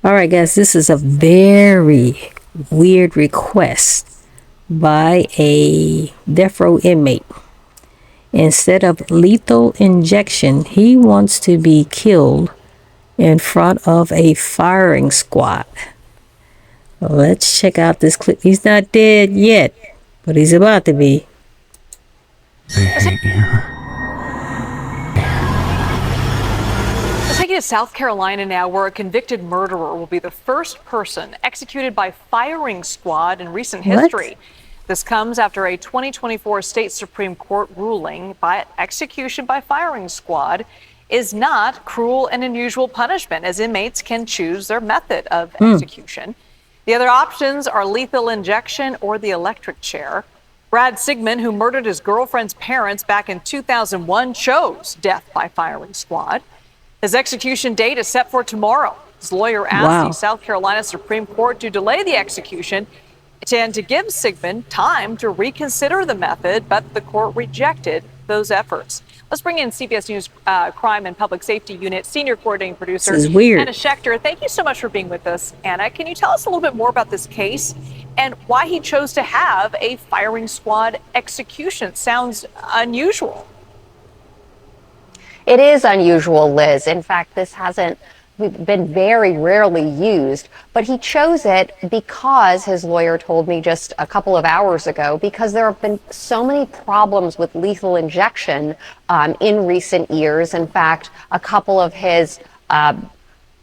All right, guys, this is a very weird request by a death row inmate. Instead of lethal injection, he wants to be killed in front of a firing squad. Let's check out this clip. He's not dead yet, but he's about to be. They hate you. Let's take you to South Carolina now, where a convicted murderer will be the first person executed by firing squad in recent history. This comes after a 2024 state Supreme Court ruling by execution by firing squad is not cruel and unusual punishment, as inmates can choose their method of execution. The other options are lethal injection or the electric chair. Brad Sigmon, who murdered his girlfriend's parents back in 2001, chose death by firing squad. His execution date is set for tomorrow. His lawyer asked the South Carolina Supreme Court to delay the execution and to give Sigmon time to reconsider the method, but the court rejected those efforts. Let's bring in CBS News Crime and Public Safety Unit Senior Coordinating Producer Anna Schecter. Thank you so much for being with us, Anna. Can you tell us a little bit more about this case and why he chose to have a firing squad execution? Sounds unusual. It is unusual, Liz. In fact, this hasn't been very rarely used, but he chose it because, his lawyer told me just a couple of hours ago, because there have been so many problems with lethal injection in recent years. In fact, a couple of his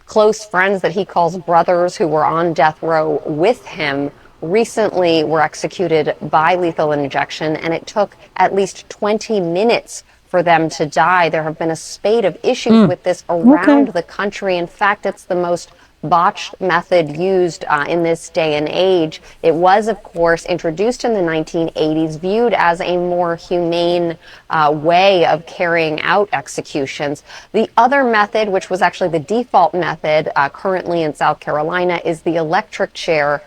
close friends that he calls brothers who were on death row with him recently were executed by lethal injection, and it took at least 20 minutes for them to die. There have been a spate of issues with this around the country. In fact, it's the most botched method used in this day and age. It was, of course, introduced in the 1980s, viewed as a more humane way of carrying out executions. The other method, which was actually the default method currently in South Carolina, is the electric chair.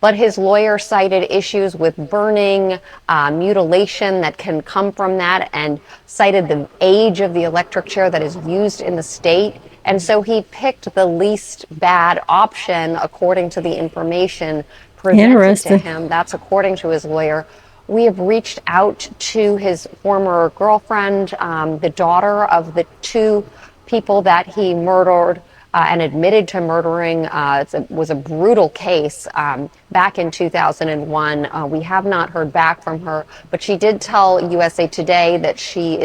But his lawyer cited issues with burning, mutilation that can come from that, and cited the age of the electric chair that is used in the state. And so he picked the least bad option according to the information presented to him. That's according to his lawyer. We have reached out to his former girlfriend, the daughter of the two people that he murdered and admitted to murdering. It was a brutal case back in 2001. We have not heard back from her, but she did tell USA Today that she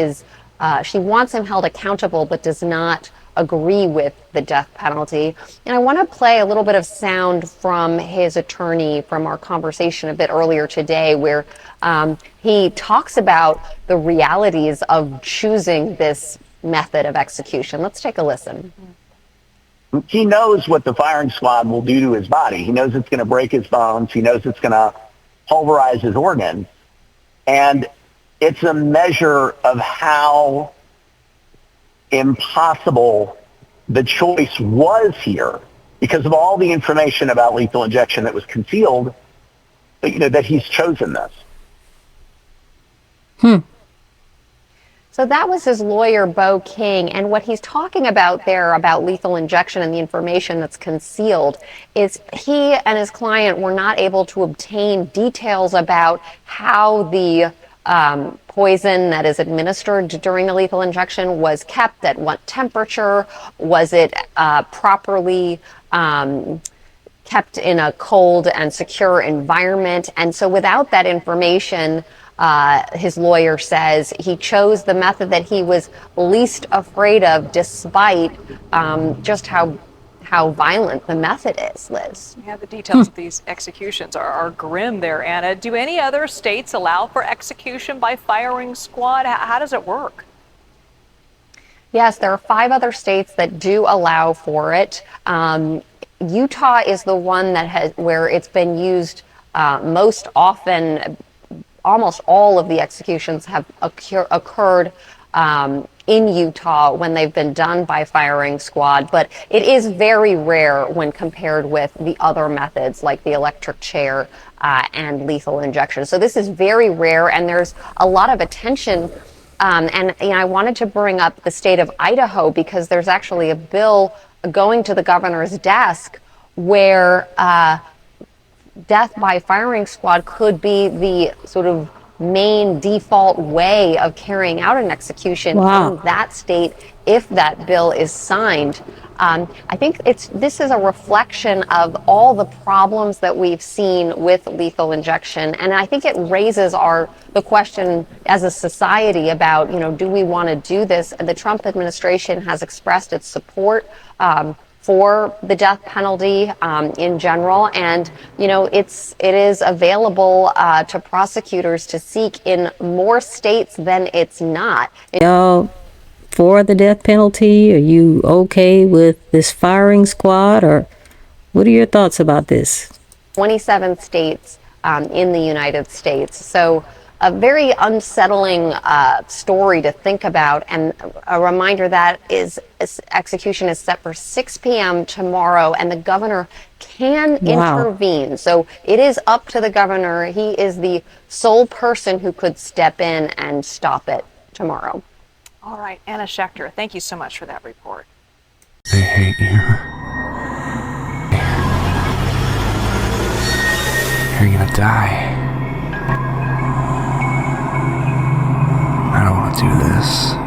wants him held accountable, but does not agree with the death penalty. And I want to play a little bit of sound from his attorney from our conversation a bit earlier today, where he talks about the realities of choosing this method of execution. Let's take a listen. He knows what the firing squad will do to his body. He knows it's going to break his bones. He knows it's going to pulverize his organs. And it's a measure of how impossible the choice was here because of all the information about lethal injection that was concealed, that he's chosen this. So that was his lawyer, Bo King, and what he's talking about there about lethal injection and the information that's concealed is he and his client were not able to obtain details about how the poison that is administered during the lethal injection was kept, at what temperature, was it properly kept in a cold and secure environment. And so without that information, his lawyer says he chose the method that he was least afraid of, despite just how violent the method is, Liz. Yeah, the details of these executions are grim there, Anna. Do any other states allow for execution by firing squad? How does it work? Yes, there are 5 other states that do allow for it. Utah is the one that where it's been used most often. Almost all of the executions have occurred in Utah when they've been done by firing squad, but it is very rare when compared with the other methods like the electric chair and lethal injection. So this is very rare, and there's a lot of attention And I wanted to bring up the state of Idaho because there's actually a bill going to the governor's desk where death by firing squad could be the sort of main default way of carrying out an execution in that state if that bill is signed. I think this is a reflection of all the problems that we've seen with lethal injection, and I think it raises the question as a society about, do we want to do this? The Trump administration has expressed its support for the death penalty in general, and it is available to prosecutors to seek in more states than it's not. Y'all for the death penalty? Are you okay with this firing squad, or what are your thoughts about this? 27 states in the United States. So a very unsettling story to think about, and a reminder that execution is set for 6 p.m. tomorrow, and the governor can intervene. So it is up to the governor. He is the sole person who could step in and stop it tomorrow. All right, Anna Schecter, thank you so much for that report. They hate you. You're gonna die. I don't want to do this.